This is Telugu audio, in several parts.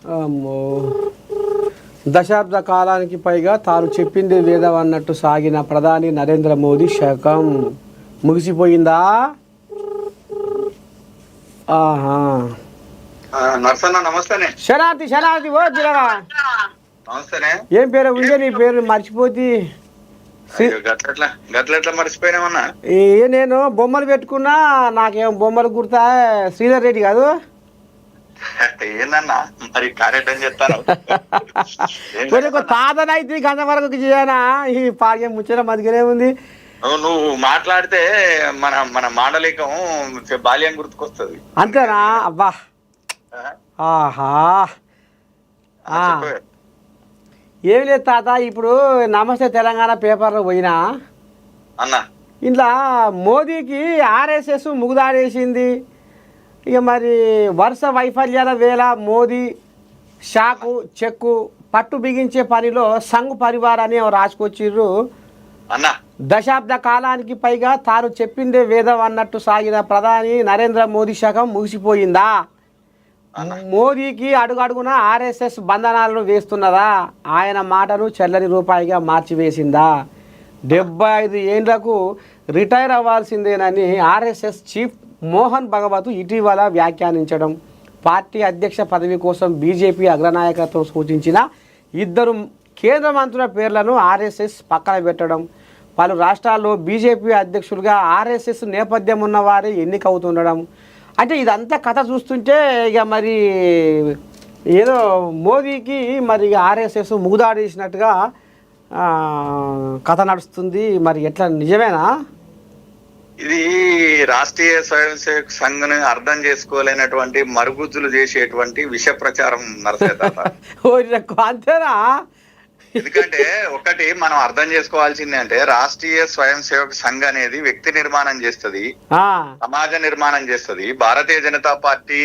అమ్మో, దశాబ్ద కాలానికి పైగా తాను చెప్పింది వేదం అన్నట్టు సాగిన ప్రధాని నరేంద్ర మోదీ శకం ముగిసిపోయిందా? ఆహా, నర్సన్న నమస్తేనే. శనార్థి శనార్థి ఓ జిరగా నమస్తేనే. ఏం పేరు ఉందే నీ పేరు మర్చిపోతి? గట్లెట్లా మర్చిపోయినామన్నా? నేను బొమ్మలు పెట్టుకున్నా, నాకేం బొమ్మలు గుర్తా? శ్రీధర్ రెడ్డి కాదు ఏందన్నా మరి కార్యక్రమం చెప్తాను. తాతనైతే గంట వరకు చేయనా? ఈ పాడ్యం ముచ్చట మధ్యనే ఉంది. నువ్వు మాట్లాడితే మన మన మాండలికం బాల్యం గుర్తుకొస్తుంది. అంతేనా? అబ్బా, ఆహా. ఏం లేదు తాత, ఇప్పుడు నమస్తే తెలంగాణ పేపర్లో పోయినా అన్నా, ఇంట్లో మోదీకి ఆర్ఎస్ఎస్ ముగుదాడేసింది. ఇక మరి వరుస వైఫల్యాల వేళ మోదీ షాకు చెక్కు పట్టు బిగించే పనిలో సంఘ్ పరివార్ అని రాసుకొచ్చిర్రు. దశాబ్ద కాలానికి పైగా తాను చెప్పిందే వేదం అన్నట్టు సాగిన ప్రధాని నరేంద్ర మోదీ శకం ముగిసిపోయిందా? మోదీకి అడుగడుగున ఆర్ఎస్ఎస్ బంధనాలను వేస్తున్నదా? ఆయన మాటను చెల్లని రూపాయిగా మార్చివేసిందా? 75 ఏళ్లకు retire అవ్వాల్సిందేనని RSS chief Mohan Bhagwat ఇటీవల వ్యాఖ్యానించడం, పార్టీ అధ్యక్ష పదవి కోసం బీజేపీ అగ్రనాయకత్వం సూచించిన 2 కేంద్ర మంత్రుల పేర్లను ఆర్ఎస్ఎస్ పక్కన పెట్టడం, పలు రాష్ట్రాల్లో బీజేపీ అధ్యక్షులుగా ఆర్ఎస్ఎస్ నేపథ్యం ఉన్నవారే ఎన్నికవుతుండడం, అంటే ఇదంతా కథ చూస్తుంటే ఇక మరి ఏదో మోదీకి మరి ఆర్ఎస్ఎస్ ముగుదాడేసినట్టుగా కథ నడుస్తుంది. మరి ఎట్లా, నిజమేనా? ఇది రాష్ట్రీయ స్వయం సేవక్ సంఘ్ను అర్థం చేసుకోలేనటువంటి మరుగుజ్జులు చేసేటువంటి విష ప్రచారం అంతేనా? ఎందుకంటే ఒకటి మనం అర్థం చేసుకోవాల్సింది అంటే రాష్ట్రీయ స్వయం సేవక్ సంఘ్ అనేది వ్యక్తి నిర్మాణం చేస్తుంది, సమాజ నిర్మాణం చేస్తుంది. భారతీయ జనతా పార్టీ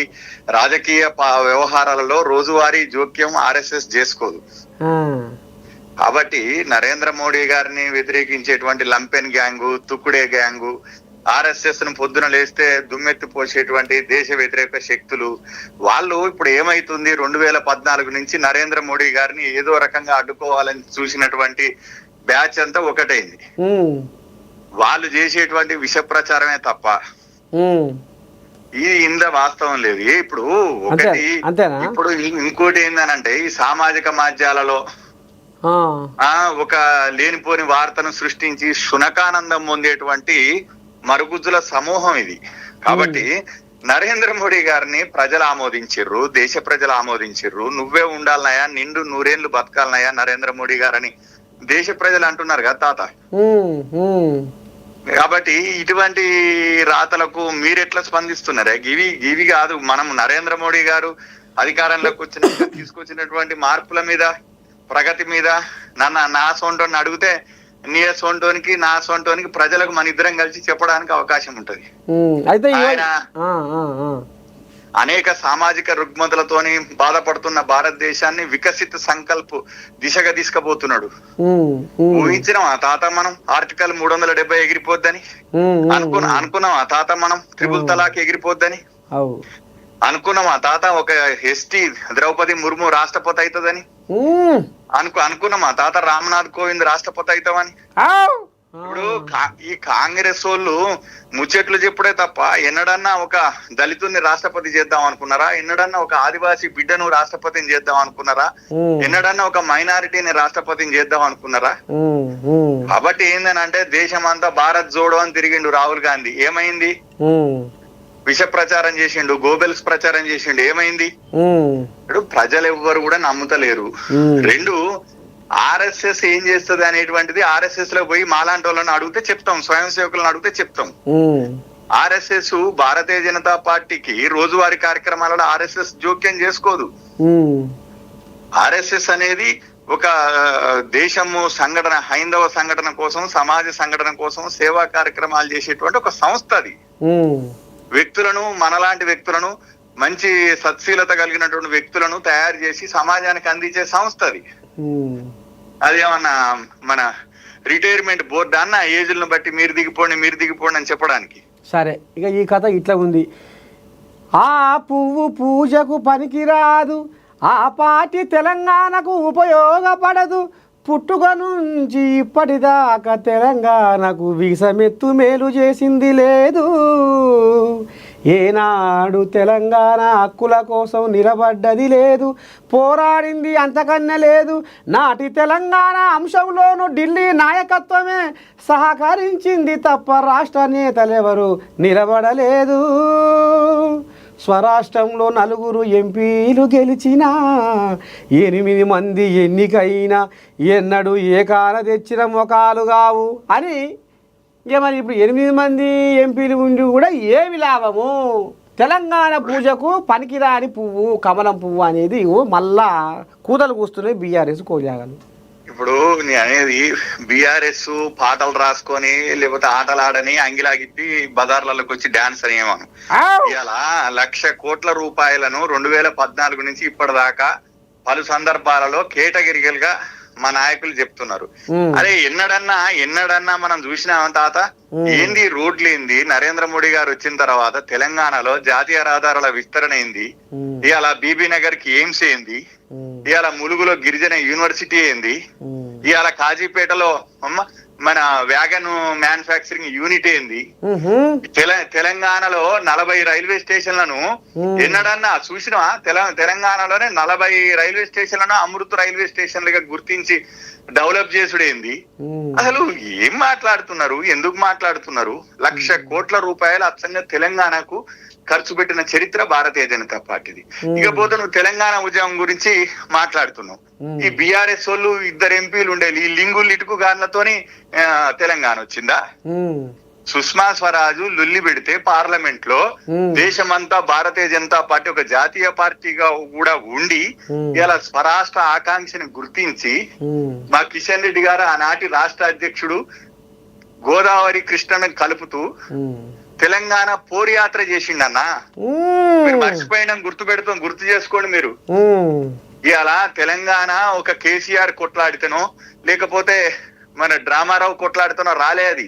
రాజకీయ వ్యవహారాలలో రోజువారీ జోక్యం ఆర్ఎస్ఎస్ చేసుకోదు. కాబట్టి నరేంద్ర మోడీ గారిని వ్యతిరేకించేటువంటి లంపెన్ గ్యాంగు, తుక్కుడే గ్యాంగు, ఆర్ఎస్ఎస్ ను పొద్దున లేస్తే దుమ్మెత్తి పోసేటువంటి దేశ వ్యతిరేక శక్తులు, వాళ్ళు ఇప్పుడు ఏమైతుంది, 2014 నుంచి నరేంద్ర మోడీ గారిని ఏదో రకంగా అడ్డుకోవాలని చూసినటువంటి బ్యాచ్ అంతా ఒకటైంది. వాళ్ళు చేసేటువంటి విష ప్రచారమే తప్ప ఇది ఇంత వాస్తవం లేదు. ఇప్పుడు ఒకటి, ఇప్పుడు ఇంకోటి ఏందనంటే ఈ సామాజిక మాధ్యాలలో ఒక లేనిపోని వార్తను సృష్టించి శునకానందం పొందేటువంటి మరుగుజ్జుల సమూహం ఇది. కాబట్టి నరేంద్ర మోడీ గారిని ప్రజలు ఆమోదించిర్రు, దేశ ప్రజలు ఆమోదించిర్రు. నువ్వే ఉండాలనయా, నిండు 100 ఏళ్ళు బతకాలనయా నరేంద్ర మోడీ గారని దేశ ప్రజలు అంటున్నారు కదా తాత. కాబట్టి ఇటువంటి రాతలకు మీరెట్లా స్పందిస్తున్నారే? గివి కాదు, మనం నరేంద్ర మోడీ గారు అధికారంలోకి తీసుకొచ్చినటువంటి మార్పుల మీద, ప్రగతి మీద నా సొంటోని అడిగితే నీ సొంటోనికి నా సొంటోనికి ప్రజలకు మన ఇద్దరం కలిసి చెప్పడానికి అవకాశం ఉంటది. ఆయన అనేక సామాజిక రుగ్మతలతోని బాధపడుతున్న భారతదేశాన్ని వికసిత సంకల్ప్ దిశగా తీసుకుపోతున్నాడు. ఊహించినాం ఆ తాత మనం ఆర్టికల్ 370 ఎగిరిపోద్దని? అనుకున్నాం ఆ తాత మనం ట్రిపుల్ తలాక్ ఎగిరిపోద్దని? అనుకున్నాం ఆ తాత ఒక ఎస్టీ ద్రౌపది ముర్ము రాష్ట్రపతి అవుతుందని? అనుకున్నాం ఆ తాత రామ్నాథ్ కోవింద్ రాష్ట్రపతి అవుతామని? ఇప్పుడు ఈ కాంగ్రెస్ వాళ్ళు ముచ్చట్లు చెప్పుడే తప్ప ఎన్నడన్నా ఒక దళితుల్ని రాష్ట్రపతి చేద్దాం అనుకున్నారా? ఎన్నడన్నా ఒక ఆదివాసీ బిడ్డను రాష్ట్రపతిని చేద్దాం అనుకున్నారా? ఎన్నడన్నా ఒక మైనారిటీని రాష్ట్రపతిని చేద్దాం అనుకున్నారా? కాబట్టి ఏందనంటే దేశమంతా భారత్ జోడో అని తిరిగిండు రాహుల్ గాంధీ. ఏమైంది? విష ప్రచారం చేసిండు, గోబెల్స్ ప్రచారం చేసిండు. ఏమైంది? ఇప్పుడు ప్రజలు ఎవ్వరు కూడా నమ్ముతలేరు. 2, ఆర్ఎస్ఎస్ ఏం చేస్తుంది అనేటువంటిది ఆర్ఎస్ఎస్ లో పోయి మాలాంటి వాళ్ళని అడిగితే చెప్తాం, స్వయం సేవకులను అడిగితే చెప్తాం. ఆర్ఎస్ఎస్ భారతీయ జనతా పార్టీకి రోజువారీ కార్యక్రమాలలో ఆర్ఎస్ఎస్ జోక్యం చేసుకోదు. ఆర్ఎస్ఎస్ అనేది ఒక దేశము సంఘటన, హైందవ సంఘటన కోసం, సమాజ సంఘటన కోసం సేవా కార్యక్రమాలు చేసేటువంటి ఒక సంస్థ. అది వ్యక్తులను, మనలాంటి వ్యక్తులను, మంచి సత్శీలత కలిగినటువంటి వ్యక్తులను తయారు చేసి సమాజానికి అందించే సంస్థ అది. అది ఏమన్నా మన రిటైర్మెంట్ బోర్డు అన్న ఏజ్లను బట్టి మీరు దిగిపోండి అని చెప్పడానికి? సరే, ఇక ఈ కథ ఇట్లా ఉంది. ఆ పువ్వు పూజకు పనికిరాదు, ఆ పార్టీ తెలంగాణకు ఉపయోగపడదు. పుట్టుక నుంచి ఇప్పటిదాకా తెలంగాణకు విసమెత్తు మేలు చేసింది లేదు. ఏనాడు తెలంగాణ హక్కుల కోసం నిలబడ్డది లేదు, పోరాడింది అంతకన్నా లేదు. నాటి తెలంగాణ అంశంలోనూ ఢిల్లీ నాయకత్వమే సహకరించింది తప్ప రాష్ట్ర నేతలెవరు నిలబడలేదు. స్వరాష్ట్రంలో 4 ఎంపీలు గెలిచినా 8 మంది ఎన్నికైనా ఎన్నడూ ఏకాన తెచ్చిన మొఖాలు కావు అని. ఇక మరి ఇప్పుడు 8 మంది ఎంపీలు ఉండి కూడా ఏమి లాభము? తెలంగాణ పూజకు పనికిరాని పువ్వు కమలం పువ్వు అనేది మళ్ళా కూతలు కూస్తున్నాయి బీఆర్ఎస్ కోజాగలు. ఇప్పుడు నేను అనేది బీఆర్ఎస్ పాటలు రాసుకొని లేకపోతే ఆటలు ఆడని అంగిలాగిట్టి బజార్లలోకి వచ్చి డాన్స్ అని ఏమను. ఇలా 1,00,000 కోట్ల రూపాయలను 2014 నుంచి ఇప్పటిదాకా పలు సందర్భాలలో కేటగిరికలుగా మా నాయకులు చెప్తున్నారు. అరే ఎన్నడన్నా మనం చూసినాం తాత, ఏంది రోడ్లు ఏంది? నరేంద్ర మోడీ గారు వచ్చిన తర్వాత తెలంగాణలో జాతీయ రహదారుల విస్తరణ ఏంది? ఇవాళ బీబీ నగర్ కి ఎయిమ్స్ ఏంది? ఇవాళ ములుగులో గిరిజన యూనివర్సిటీ ఏంది? ఇవాళ కాజీపేటలో మన వ్యాగన్ మ్యానుఫ్యాక్చరింగ్ యూనిట్ ఏంది? తెలంగాణలో 40 రైల్వే స్టేషన్లను ఎన్నడన్నా చూసినా? తెలంగాణలోనే 40 రైల్వే స్టేషన్లను అమృత్ రైల్వే స్టేషన్లుగా గుర్తించి డెవలప్ చేసుడేంది? అసలు ఏం మాట్లాడుతున్నారు? ఎందుకు మాట్లాడుతున్నారు? 1,00,000 కోట్ల రూపాయలు అచ్చంగా తెలంగాణకు ఖర్చు పెట్టిన చరిత్ర భారతీయ జనతా పార్టీది. ఇకపోతే నువ్వు తెలంగాణ ఉద్యమం గురించి మాట్లాడుతున్నావు. ఈ బీఆర్ఎస్ వాళ్ళు 2 ఎంపీలు ఉండేది, ఈ లింగులు ఇటుకు గాన్లతోని తెలంగాణ వచ్చిందా? సుష్మా స్వరాజు లొల్లి పెడితే పార్లమెంట్ లో దేశమంతా భారతీయ జనతా పార్టీ ఒక జాతీయ పార్టీగా కూడా ఉండి ఇలా స్వరాష్ట్ర ఆకాంక్షని గుర్తించి మా కిషన్ రెడ్డి గారు ఆనాటి రాష్ట్ర అధ్యక్షుడు గోదావరి కృష్ణను కలుపుతూ తెలంగాణ పోరుయాత్ర చేసిండన్నా. మీరు మర్చిపోయినా గుర్తు చేసుకోండి. మీరు ఇవాళ తెలంగాణ ఒక కేసీఆర్ కొట్లాడితేనో లేకపోతే మన డ్రామారావు కొట్లాడితేనో రాలే. అది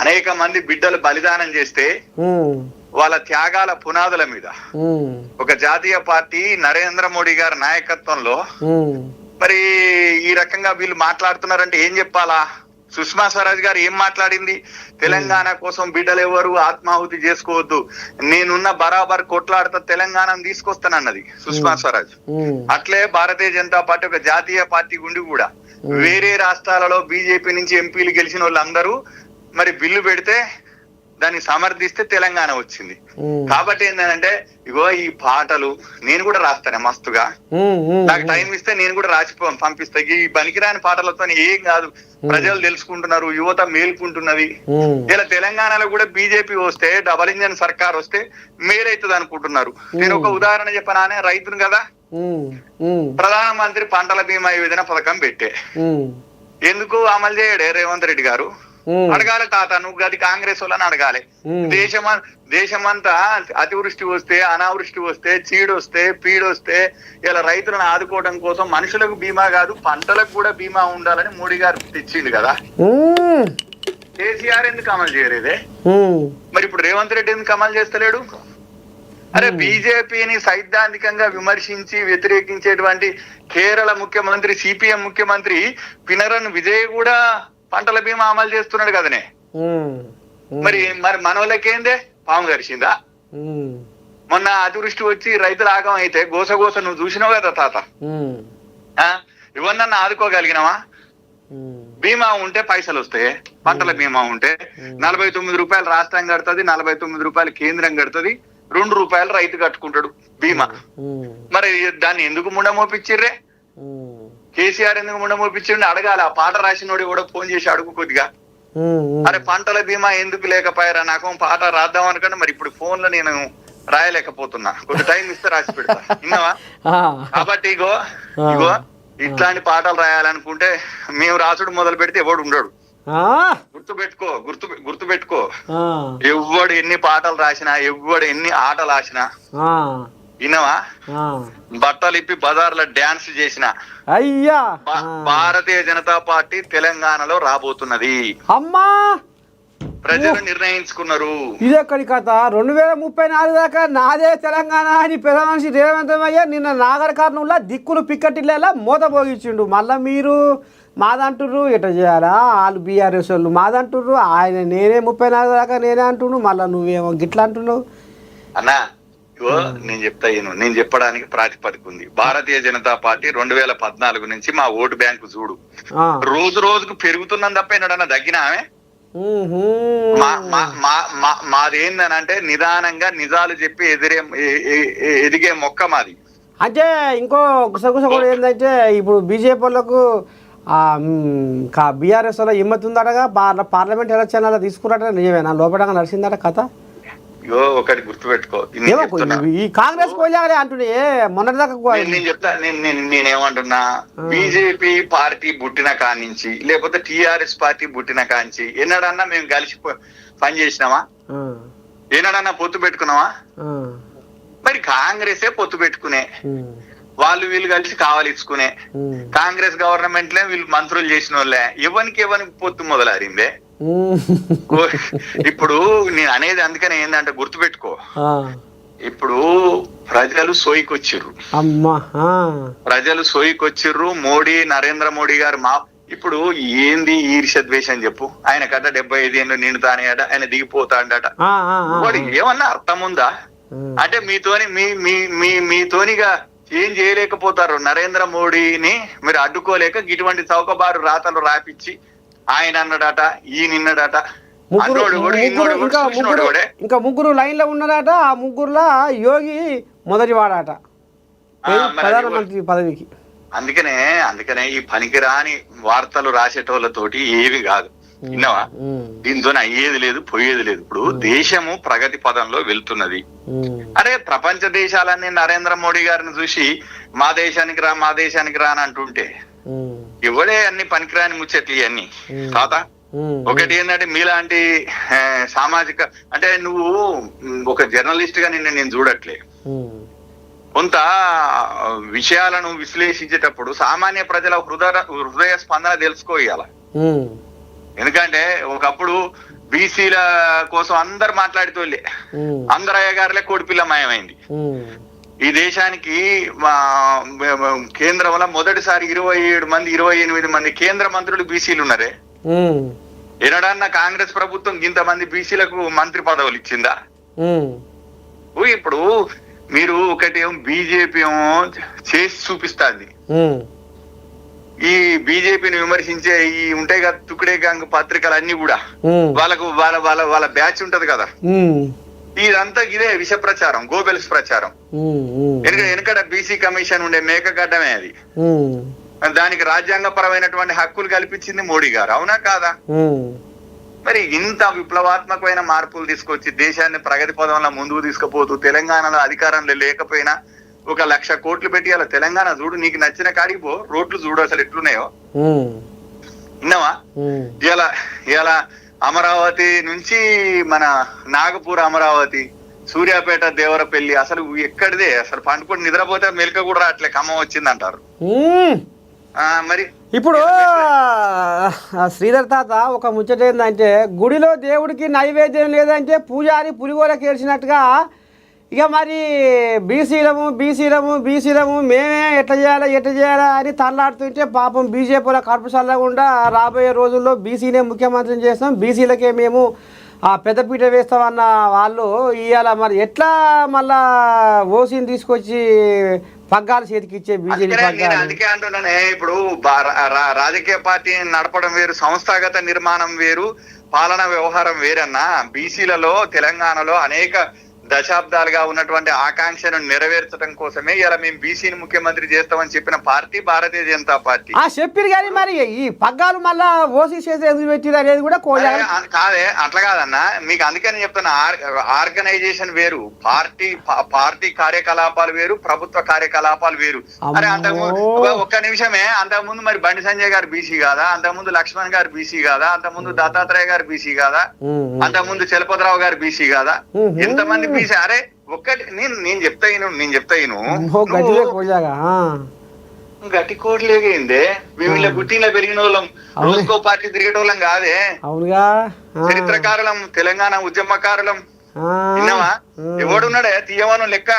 అనేక మంది బిడ్డలు బలిదానం చేస్తే వాళ్ళ త్యాగాల పునాదుల మీద ఒక జాతీయ పార్టీ నరేంద్ర మోడీ గారి నాయకత్వంలో మరి ఈ రకంగా వీళ్ళు మాట్లాడుతున్నారంటే ఏం చెప్పాలా? సుష్మా స్వరాజ్ గారు ఏం మాట్లాడింది? తెలంగాణ కోసం బిడ్డలు ఎవరు ఆత్మాహుతి చేసుకోవద్దు, నేనున్న బరాబర్ కొట్లాడుతా తెలంగాణను తీసుకొస్తానన్నది సుష్మా స్వరాజ్. అట్లే భారతీయ జనతా పార్టీ ఒక జాతీయ పార్టీ ఉండి కూడా వేరే రాష్ట్రాలలో బీజేపీ నుంచి ఎంపీలు గెలిచిన వాళ్ళందరూ మరి బిల్లు పెడితే దాన్ని సమర్థిస్తే తెలంగాణ వచ్చింది. కాబట్టి ఏంటంటే ఇగో ఈ పాటలు నేను కూడా రాస్తాను మస్తుగా, నాకు టైం ఇస్తే నేను కూడా రాసి పంపిస్తా. ఈ పనికిరాని పాటలతో ఏం కాదు, ప్రజలు తెలుసుకుంటున్నారు, యువత మేల్కుంటున్నది. ఇలా తెలంగాణలో కూడా బీజేపీ వస్తే డబల్ ఇంజన్ సర్కార్ వస్తే మేలైతుంది అనుకుంటున్నారు. నేను ఒక ఉదాహరణ చెప్పనానే, రైతును కదా, ప్రధానమంత్రి పంటల బీమా యోజన పథకం పెట్టే ఎందుకు అమలు చేయడే రేవంత్ రెడ్డి గారు? అడగాలి తాత, నువ్వు అది కాంగ్రెస్ వాళ్ళని అడగాలి. దేశమంతా అతివృష్టి వస్తే, అనావృష్టి వస్తే, చీడొస్తే, పీడొస్తే ఇలా రైతులను ఆదుకోవడం కోసం మనుషులకు బీమా కాదు పంటలకు కూడా బీమా ఉండాలని మోడీ గారు తెచ్చిండు కదా. కేసీఆర్ ఎందుకు అమలు చేయలేదే? మరి ఇప్పుడు రేవంత్ రెడ్డి ఎందుకు అమలు చేస్తలేడు? అరే బీజేపీని సైద్ధాంతికంగా విమర్శించి వ్యతిరేకించేటువంటి కేరళ ముఖ్యమంత్రి, సిపిఎం ముఖ్యమంత్రి పినరన్ విజయ్ కూడా పంటల బీమా అమలు చేస్తున్నాడు కదనే. మరి మనోళ్ళకేందే పాము గరిచిందా? మొన్న అతివృష్టి వచ్చి రైతులు ఆగం అయితే గోస నువ్వు చూసినావు కదా తాత. ఇవన్నీ ఆదుకోగలిగినావా? బీమా ఉంటే పైసలు వస్తాయి. పంటల బీమా ఉంటే 49 రూపాయలు రాష్ట్రం కడుతుంది, 49 రూపాయలు కేంద్రం కడుతుంది, 2 రూపాయలు రైతు కట్టుకుంటాడు బీమా. మరి దాన్ని ఎందుకు ముండమోపిచ్చిర్రే? కేసీఆర్ ఎందుకు ముండమోపించండి అడగాలి. ఆ పాట రాసినోడు కూడా ఫోన్ చేసి అడుగు కొద్దిగా, అరే పంటల బీమా ఎందుకు లేకపోయారా, నాకు పాట రాద్దాం అనుకోండి. మరి ఇప్పుడు ఫోన్ లో నేను రాయలేకపోతున్నా, కొంచెం టైం ఇస్తే రాసి పెడతా, విన్నావా? కాబట్టి ఇగో ఇట్లాంటి పాటలు రాయాలనుకుంటే మేము రాసుడు మొదలు పెడితే ఎవడు ఉండడు. గుర్తుపెట్టుకో ఎవ్వడు ఎన్ని పాటలు రాసినా, ఎవ్వడు ఎన్ని ఆటలు రాసినా, వినవా, బట్టలు ఇప్పి బజార్లో డాన్స్ చేసిన అయ్యా భారతీయ జనతా పార్టీ తెలంగాణలో రాబోతున్నది. అమ్మా ప్రజలు నిర్ణయించుకున్నారు. ఇదెక్కడి కథ? 2034 దాకా నాదే తెలంగాణ అని పెద్ద మనిషి రేవంత్ అయ్య నిన్న నాగర్ కర్నూలులో దిక్కులు పిక్కటిళ్ళ మూత పోగించిండు. మళ్ళీ మీరు మాదంటుర్రు ఎట్లా చేయాలా, వాళ్ళు బీఆర్ఎస్ వాళ్ళు మాదంటుర్రు, ఆయన నేనే 34 దాకా నేనే అంటుండు, మళ్ళీ నువ్వేమో గిట్లా అంటున్నావు అన్నా. ఇగో నేను చెప్పడానికి ప్రాతిపదిక ఉంది. భారతీయ జనతా పార్టీ 2014 నుంచి మా ఓటు బ్యాంకు చూడు రోజు రోజుకు పెరుగుతున్నది తప్ప ఎన్నడన్నా తగ్గినా ఆమె. మాదేందనంటే నిదానంగా నిజాలు చెప్పి ఎదిగే మొక్క మాది. అంటే ఇంకో గుసగుస కూడా ఏంటంటే ఇప్పుడు బీజేపీ వాళ్ళకు బీఆర్ఎస్ వల్ల హిమ్మత్ ఉందటగా, పార్లమెంట్ ఎలక్షన్ తీసుకున్నట్టు నిజమేనా? లోపల నడిచిందట కథ. ఒకటి గుర్తుపెట్టుకో, ఈ కాంగ్రెస్ కోలాగలే అంటున్నా మొన్నటిదాకా. నేనేమంటున్నా, బీజేపీ పార్టీ పుట్టిన కానించి లేకపోతే టిఆర్ఎస్ పార్టీ పుట్టిన కానించి ఎన్నడన్నా మేము కలిసి పని చేసినామా? ఏనాడన్నా పొత్తు పెట్టుకున్నావా? మరి కాంగ్రెసే పొత్తు పెట్టుకునే, వాళ్ళు వీళ్ళు కలిసి కావాలిచ్చుకునే. కాంగ్రెస్ గవర్నమెంట్ లే వీళ్ళు మంత్రులు చేసిన వాళ్ళే. ఎవరికి పొత్తు మొదలారిందే. ఇప్పుడు నేను అనేది అందుకనే ఏంటంటే గుర్తుపెట్టుకో, ఇప్పుడు ప్రజలు సోయికొచ్చిర్రు, ప్రజలు సోయికొచ్చిర్రు. నరేంద్ర మోడీ గారు ఇప్పుడు ఏంది ఈర్ష్య ద్వేషం చెప్పు? ఆయన కట్ట 75 ఏళ్ళు నిండుతానేట, ఆయన దిగిపోతాడట. వాడు ఏమన్నా అర్థం ఉందా? అంటే మీతోనిగా ఏం చేయలేకపోతారు. నరేంద్ర మోడీని మీరు అడ్డుకోలేక ఇటువంటి చౌకబారు రాతలు రాపిచ్చి ఆయన అన్నాడట, ఈయనన్నాడట. ఇంకా ముగ్గురు లైన్ లో ఉన్నారట. ఆ ముగ్గురులా యోగి మొదటి వాడట ప్రధానమంత్రి పదవికి. అందుకనే ఈ పనికిరాని వార్తలు రాసేటోళ్ళతోటి ఏవి కాదు, విన్నావా? దీంతో అయ్యేది లేదు, పోయేది లేదు. ఇప్పుడు దేశము ప్రగతి పదంలో వెళ్తున్నది. అరే ప్రపంచ దేశాలన్నీ నరేంద్ర మోడీ గారిని చూసి మా దేశానికి రా అని అంటుంటే ఎవడే అన్ని పనికిరాని ముచ్చట్లు ఇవన్నీ తాత. ఒకటి ఏంటంటే మీలాంటి సామాజిక, అంటే నువ్వు ఒక జర్నలిస్ట్ గా నేను చూడట్లే. కొంత విషయాలను విశ్లేషించేటప్పుడు సామాన్య ప్రజల హృదయ స్పందన తెలుసుకోవాలి. ఎందుకంటే ఒకప్పుడు బీసీల కోసం అందరు మాట్లాడుతోళ్ళే, అందరు అయ్యగారులే కోడిపిల్ల మాయమైంది. ఈ దేశానికి కేంద్రంలో మొదటిసారి 28 మంది కేంద్ర మంత్రులు బీసీలు ఉన్నారే. ఎనడన్నా కాంగ్రెస్ ప్రభుత్వం ఇంతమంది బీసీలకు మంత్రి పదవులు ఇచ్చిందా? ఇప్పుడు మీరు ఒకటి బీజేపీ ఏమో చేసి చూపిస్తుంది. ఈ బీజేపీని విమర్శించే ఈ ఉంటాయి కదా తుకుడే గాంగ్ పత్రికలు అన్ని కూడా వాళ్ళకు వాళ్ళ బ్యాచ్ ఉంటది కదా, ఇదంతా ఇదే విష ప్రచారం, గోబెల్స్ ప్రచారం. వెనకడ బీసీ కమిషన్ ఉండే మేకగడ్డమే అది. దానికి రాజ్యాంగపరమైనటువంటి హక్కులు కల్పించింది మోడీ గారు, అవునా కాదా? మరి ఇంత విప్లవాత్మకమైన మార్పులు తీసుకొచ్చి దేశాన్ని ప్రగతి పదంలో ముందుకు తీసుకుపోతూ తెలంగాణలో అధికారంలో లేకపోయినా 1,00,000 కోట్లు పెట్టి అలా తెలంగాణ చూడు, నీకు నచ్చిన కాడికి పో, రోడ్లు చూడు అసలు ఎట్లున్నాయో. విన్నావా? ఇలా అమరావతి నుంచి మన నాగపూర్ అమరావతి, సూర్యాపేట దేవరపల్లి, అసలు ఎక్కడిదే అసలు పండుకొని నిద్రపోతే మెలక కూడా రావట్లే, ఖమ్మం వచ్చింది అంటారు. మరి ఇప్పుడు శ్రీధర్ తాత ఒక ముచ్చట ఏంటంటే, గుడిలో దేవుడికి నైవేద్యం లేదంటే పూజారి పులిగోరకి ఏడ్చినట్టుగా ఇక మరి బీసీలము మేమే ఎట్లా చేయాలా అని తల్లాడుతుంటే పాపం బీజేపీలో కడుపు చల్లకుండా రాబోయే రోజుల్లో బీసీనే ముఖ్యమంత్రిని చేస్తాం, బీసీలకే మేము పెద్దపీట వేస్తామన్న వాళ్ళు ఇవాళ మరి ఎట్లా మళ్ళా ఓసీని తీసుకొచ్చి పగ్గాలు చేతికి ఇచ్చే బీజేపీ పగ్గాలు? అందుకే అంటున్నానే, ఇప్పుడు రాజకీయ పార్టీని నడపడం వేరు, సంస్థాగత నిర్మాణం వేరు, పాలనా వ్యవహారం వేరన్నా. బీసీలలో తెలంగాణలో అనేక దశాబ్దాలుగా ఉన్నటువంటి ఆకాంక్షను నెరవేర్చడం కోసమే ఇలా మేము బీసీని ముఖ్యమంత్రి చేస్తామని చెప్పిన పార్టీ భారతీయ జనతా పార్టీ. చెప్పారు కానీ మరి ఈ పగ్గాలు మళ్ళా ఓసీ చేసి ఎందుకు పెట్టిరు అనేది కూడా కాదే, అట్లా కాదన్నా. మీకు అందుకని చెప్తున్నా, ఆర్గనైజేషన్ వేరు, పార్టీ కార్యకలాపాలు వేరు, ప్రభుత్వ కార్యకలాపాలు వేరు. అరే అంతకుముందు ఒక్క నిమిషమే, అంతకుముందు మరి బండి సంజయ్ గారు బీసీ కాదా? అంతకుముందు లక్ష్మణ్ గారు బీసీ కాదా? అంతకుముందు దత్తాత్రేయ గారు బీసీ కాదా? అంతకుముందు చలపతిరావు గారు బీసీ కాదా? ఎంతమంది బీసీ? అరే ఒక్కటి నేను చెప్తా గట్టి కోట్లేగైందే వీళ్ళ గుట్టిలో పెరిగిన వాళ్ళం రోజుకో పార్టీ తిరిగేటోళ్ళం కాదే. అవునుగా చరిత్రకారులం, తెలంగాణ ఉద్యమకారులం. విన్నావా? ఎవడున్నాడే తీయమను లెక్క.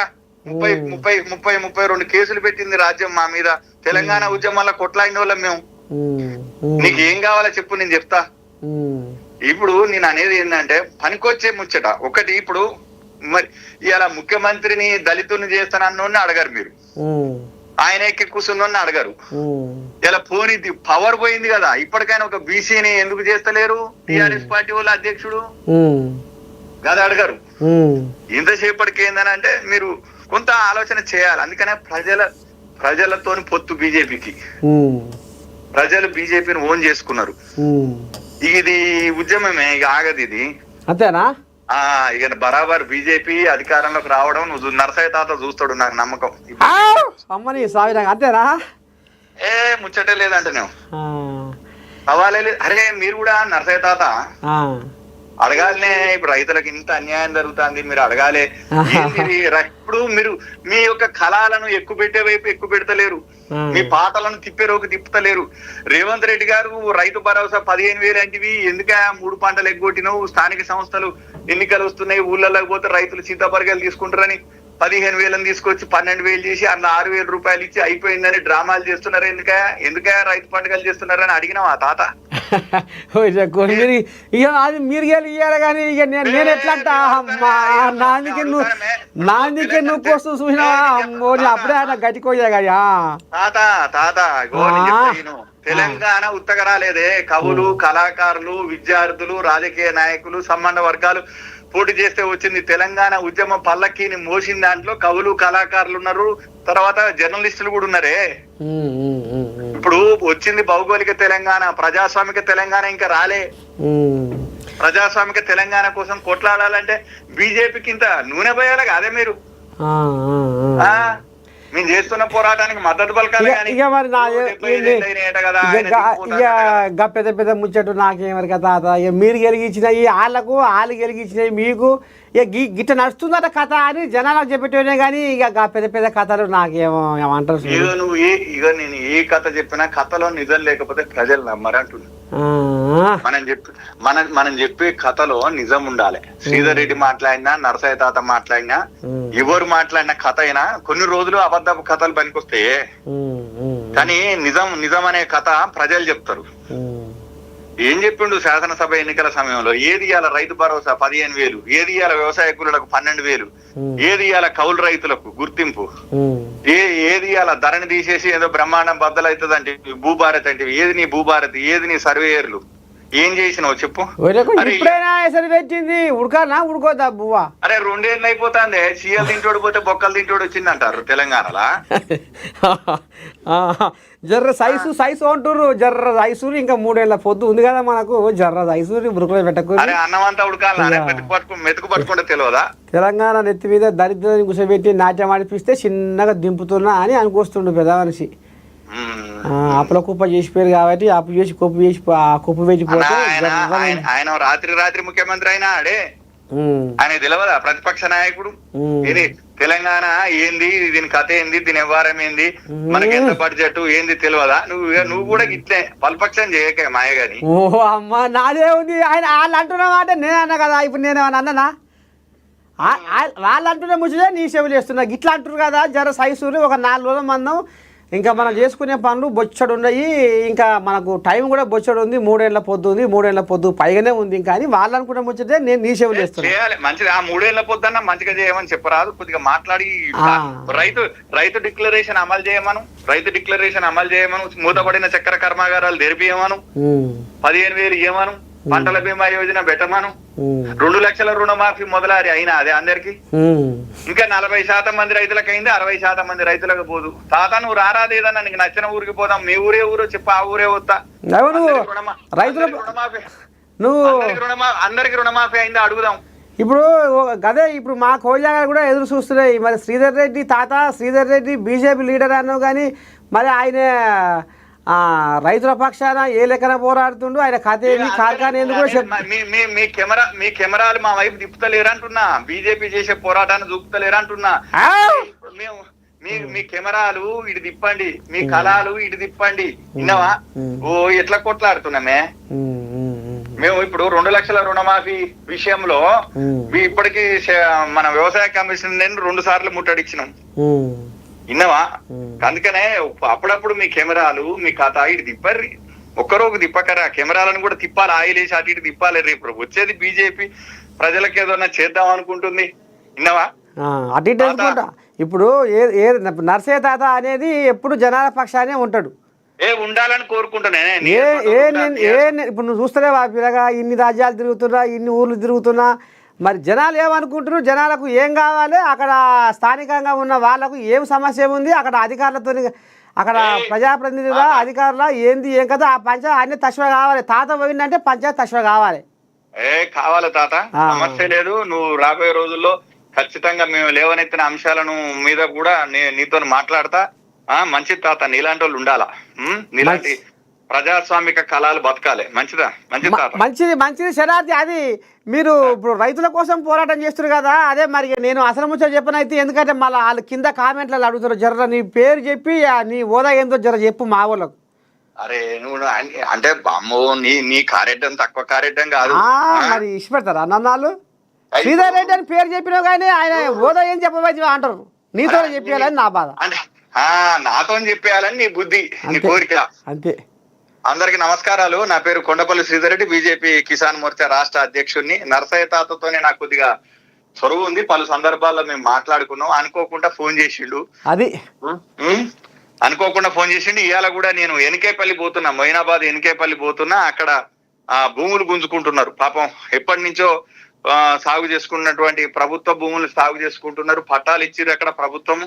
32 కేసులు పెట్టింది రాజ్యం మా మీద. తెలంగాణ ఉద్యమాల్లో కొట్లాడిన వాళ్ళం మేము. నీకు ఏం కావాలో చెప్పు, నేను చెప్తా. ఇప్పుడు నేను అనేది ఏంటంటే పనికొచ్చే ముచ్చట ఒకటి. ఇప్పుడు మరి ఇలా ముఖ్యమంత్రిని దళితుని చేస్తానన్నోని అడగారు మీరు, ఆయన ఎక్కి కూర్చున్నోని అడగారు. ఇలా పోనీ పవర్ పోయింది కదా, ఇప్పటికైనా ఒక బీసీని ఎందుకు చేస్తలేరు టిఆర్ఎస్ పార్టీ వాళ్ళ అధ్యక్షుడు? కదా అడగారు. ఇంతసేపటికి ఏందనంటే మీరు కొంత ఆలోచన చేయాలి. అందుకనే ప్రజలతోని పొత్తు బీజేపీకి. ప్రజలు బీజేపీని ఓన్ చేసుకున్నారు. ఇది ఉద్యమమే, ఇక ఆగదు ఇది. అంతేనా? ఇక బరాబర్ బీజేపీ అధికారంలోకి రావడం నువ్వు నరసయ్య తాత చూస్తాడు, నాకు నమ్మకం. అమ్మని సావి అంతేనా? ముచ్చటే లేదంటే నువ్వు సవాలే లేదు. అరే మీరు కూడా నరసయ్య తాత అడగాలనే. ఇప్పుడు రైతులకు ఇంత అన్యాయం జరుగుతుంది, మీరు అడగాలే. ఇప్పుడు మీరు మీ యొక్క కళాలను ఎక్కువ పెట్టే వైపు ఎక్కువ పెడతలేరు, మీ పాటలను తిప్పేరోకి తిప్పుతలేరు. రేవంత్ రెడ్డి గారు రైతు భరోసా 15,000 అంటివి ఎందుక 3 పంటలు ఎగ్గొట్టినవు? స్థానిక సంస్థలు ఎన్నికలు వస్తున్నాయి, ఊళ్ళలోకి పోతే రైతులు సీతాపరికాయలు తీసుకుంటారని 15,000 తీసుకొచ్చి 12,000 చేసి అందులో 6,000 రూపాయలు ఇచ్చి అయిపోయిందని డ్రామాలు చేస్తున్నారు. ఎందుక రైతు పండుగలు చేస్తున్నారని అడిగినావా తాత? ఇక అది మీరు ఇయ్యాలి కానీ ఇక నేను ఎట్లా అంటా అమ్మా, నాందికి నువ్వు కోసం చూసినావా? అప్పుడే ఆయన గట్టికోయా కదా తాత. తెలంగాణ ఉత్తగా రాలేదే. కవులు, కళాకారులు, విద్యార్థులు, రాజకీయ నాయకులు, సంబంధ వర్గాలు పోటీ చేస్తే వచ్చింది. తెలంగాణ ఉద్యమ పల్లకీని మోసిన దాంట్లో కవులు, కళాకారులు ఉన్నారు, తర్వాత జర్నలిస్టులు కూడా ఉన్నారే. ఇప్పుడు వచ్చింది భౌగోళిక తెలంగాణ, ప్రజాస్వామిక తెలంగాణ ఇంకా రాలే. ప్రజాస్వామిక తెలంగాణ కోసం కొట్లాడాలంటే బీజేపీకి ఇంత నూనె పోయాలి కాదే మీరు. మేము చేస్తున్న పోరాటానికి మద్దతు పలకాలి. పెద్ద పెద్ద ముచ్చట్టు నాకేమరి కదా. ఇక మీరు గెలిగించినవి వాళ్ళకు, వాళ్ళు గెలిగించినవి మీకు. ఇక గిట్ట నడుస్తుందట కథ అని జనాలకు చెప్పేటోనే కానీ ఇక పెద్ద పెద్ద కథలు నాకేమో ఏమంటారు. నువ్వు నేను ఏ కథ చెప్పినా కథలో నిజం లేకపోతే ప్రజలు నమ్మరంటున్నా. మనం చెప్పే కథలో నిజం ఉండాలి. శ్రీధర్ రెడ్డి మాట్లాడినా, నరసయ్య తాత మాట్లాడినా, ఎవరు మాట్లాడిన కథ అయినా కొన్ని రోజులు అబద్ధపు కథలు పనికొస్తాయి. కానీ నిజం అనే కథ ప్రజలు చెప్తారు. ఏం చెప్పిండు శాసనసభ ఎన్నికల సమయంలో? ఏది ఇయ్యాల రైతు భరోసా 15,000, ఏది ఇయ్యాల వ్యవసాయ కూలీలకు 12,000, ఏది ఇయ్యాల కౌలు రైతులకు గుర్తింపు, ఏది ఇయ్యాల ధరని తీసేసి ఏదో బ్రహ్మాండం బద్దలవుతుంది అంటే భూభారత్ అంటే ఏది నీ భూభారత్, ఏది నీ సర్వేయర్లు, ఏం చేసినావు చెప్పు? పెట్టింది ఉడకానా ఉడుకోదా బువ్వా? అరే 2 ఏళ్ళు అయిపోతుంది. చీయలు తింటోడు పోతే బొక్కలు తింటోడు వచ్చింది అంటారు తెలంగాణలో. జర్ర సైసు అంటారు. జర్ర సైసు ఇంకా 3 ఏళ్ల పొద్దు ఉంది కదా మనకు. జర్ర సైసు బురుకులో పెట్టకు. అన్నం అంతా ఉడకాలి, మెతుకు పట్టుకుంటే తెలియదా? తెలంగాణ నెత్తి మీద దరిద్రాన్ని కూర్చోబెట్టి నాట్యం ఆడిపిస్తే చిన్నగా దింపుతున్నా అని అనుకొస్తుండు పెద్ద మనిషి. అప్పుల కుప్ప చేసిపోయారు కాబట్టి అప్పు చేసి కుప్పు వేసిపోతే ఆయన రాత్రి ముఖ్యమంత్రి అయినా ఆడే. ఆయన తెలియదా ప్రతిపక్ష నాయకుడు? ఇది తెలంగాణ ఏంది, దీని కథ ఏంది, దీని వ్యవహారం ఏంది, మనకి ఎంత బడ్జెట్ ఏంది తెలియదా? నువ్వు కూడా ఇట్లే పల్పక్షం చేయక మాయ గాని. ఓహో అమ్మా, నాదే ఉంది. ఆయన వాళ్ళు అంటున్నావా అంటే నేను అన్నా కదా. ఇప్పుడు నేను అన్ననా? వాళ్ళు అంటున్నా ముచ్చే నీ సేవలు చేస్తున్నా. గిట్లా అంటారు కదా. జర సైసూరి ఒక 4 రోజుల మందం ఇంకా మనం చేసుకునే పనులు బొచ్చడు ఉన్నాయి. ఇంకా మనకు టైం కూడా బొచ్చడు ఉంది. 3 ఏళ్ల పొద్దు ఉంది. 3 ఏళ్ల పొద్దు పైగానే ఉంది. ఇంకా అని వాళ్ళు అనుకుంటే ముచ్చటే నేను నీ సేవలు చేస్తున్నాను. మంచిది. ఆ 3 ఏళ్ల పొద్దు అన్నా మంచిగా చేయమని చెప్పరాదు. కొద్దిగా మాట్లాడి రైతు డిక్లరేషన్ అమలు చేయమను. మూతపడిన చక్కెర కర్మాగారాలు తెరిపియమను. 15,000 ఇవ్వమను. పంటల బీమా యోజన పెట్టమను. 2 లక్షల రుణమాఫీ మొదలారి అయినా అదే అందరికి. ఇంకా 40% మంది రైతులకు అయింది, 60% మంది రైతులకు పోదు. తాత నువ్వు రారాదు, ఏదన్నా నీకు నచ్చిన ఊరికి పోదాం. మీ ఊరే ఊరో చెప్పు, ఆ ఊరే వస్తా. అందరికి రుణమాఫీ అయిందా అడుగుదాం. ఇప్పుడు గదే ఇప్పుడు మా కోజా కూడా ఎదురు చూస్తున్నాయి. మరి శ్రీధర్ రెడ్డి బీజేపీ లీడర్ అన్నావు కానీ మరి ఆయన రైతుల పక్షాన ఏ లెక్కన పోరాడుతుండు. ఆయన కథ ఏంది, కార్ఖాన ఎందుకు కూడా మీ కెమెరాలు మా వైపు తిప్పుతలేరంటున్నా. బీజేపీ చేసే పోరాటాన్ని చూపుతలేరంటున్నా. మీ కెమెరాలు ఇటు తిప్పండి, మీ కళాలు ఇటు తిప్పండి, విన్నావా? ఓ ఎట్లా కొట్లాడుతున్నామే మేము. ఇప్పుడు 2 లక్షల రుణమాఫీ విషయంలో ఇప్పటికీ మన వ్యవసాయ కమిషన్ 2 సార్లు ముట్టడిచ్చినాం, విన్నావా? అందుకనే అప్పుడప్పుడు మీ కెమెరాలు మీ కథ ఇటు తిప్పర్రి, ఒక్కరోజు తిప్పకరా, కెమెరాలను కూడా తిప్పాలి, ఆయిలేసి అటు ఇటు తిప్పాలి. రేపు వచ్చేది బీజేపీ ప్రజలకు ఏదన్నా చేద్దాం అనుకుంటుంది, విన్నావా? అటు ఇటు అనుకుంటా. ఇప్పుడు ఏ నర్సయ్య తాత అనేది ఎప్పుడు జనాల పక్షానే ఉంటాడు, ఉండాలని కోరుకుంటున్నానే. ఇప్పుడు నువ్వు చూస్తలేవా పిల్లగా, ఇన్ని రాజ్యాలు తిరుగుతున్నా, ఇన్ని ఊర్లు తిరుగుతున్నా, మరి జనాలు ఏమనుకుంటున్నారు, జనాలకు ఏం కావాలి, అక్కడ స్థానికంగా ఉన్న వాళ్ళకు ఏం సమస్య ఉంది, అక్కడ అధికారులతో, అక్కడ ప్రజాప్రతినిధుల అధికారుల ఏంది ఏం కదా, ఆ పంచాయతీ అన్ని తక్షణ కావాలి. తాత పోయిందంటే పంచాయతీ తక్షణ కావాలి. కావాలి తాత, సమస్య లేదు. నువ్వు రాబోయే రోజుల్లో ఖచ్చితంగా మేము లేవనెత్తిన అంశాలను మీద కూడా నీతో మాట్లాడతా. మంచిది తాత, నీలాంటి వాళ్ళు ఉండాలా, నీలాంటి ప్రజాస్వామిక కళలు బతకాలి. మంచిదా? మంచిది తాత, మంచిది శరార్థి. అది మీరు ఇప్పుడు రైతుల కోసం పోరాటం చేస్తున్నారు కదా, అదే మరి నేను అసలు ముచ్చట చెప్పనైతే, ఎందుకంటే మళ్ళీ వాళ్ళు కింద కామెంట్లలో అడుగుతారు, జర నీ పేరు చెప్పి నీ హోదా ఏందో జర చెప్పు మా వాళ్ళకు. అరే నువ్వు అంటే అమ్మో, నీ కారెడ్డం తక్కువ కారెడ్డం కాదు. మరి ఇష్టపెడతారా నన్నాళ్ళు? శ్రీధర్ రెడ్డి అని పేరు చెప్పినావు కానీ ఆయన హోదా ఏం చెప్పవచ్చు అంటారు. నీతో చెప్పేయాలని నా బాధ. నాతో చెప్పేయాలని నీ బుద్ధి, నీ కోరిక అంతే. అందరికి నమస్కారాలు. నా పేరు కొండపల్లి శ్రీధర్ రెడ్డి, బీజేపీ కిసాన్ మోర్చా రాష్ట్ర అధ్యక్షుడిని. నర్సయ్య తాతతోనే నాకు కొద్దిగా చొరవ ఉంది, పలు సందర్భాల్లో మేము మాట్లాడుకున్నాం. అనుకోకుండా ఫోన్ చేసిండు, ఇవాళ కూడా నేను ఎన్కేపల్లి పోతున్నా, మొయినాబాద్ ఎన్కేపల్లి పోతున్నా. అక్కడ భూములు గుంజుకుంటున్నారు పాపం, ఎప్పటి నుంచో సాగు చేసుకున్నటువంటి ప్రభుత్వ భూములు సాగు చేసుకుంటున్నారు. పట్టాలు ఇచ్చిర్రు అక్కడ ప్రభుత్వం.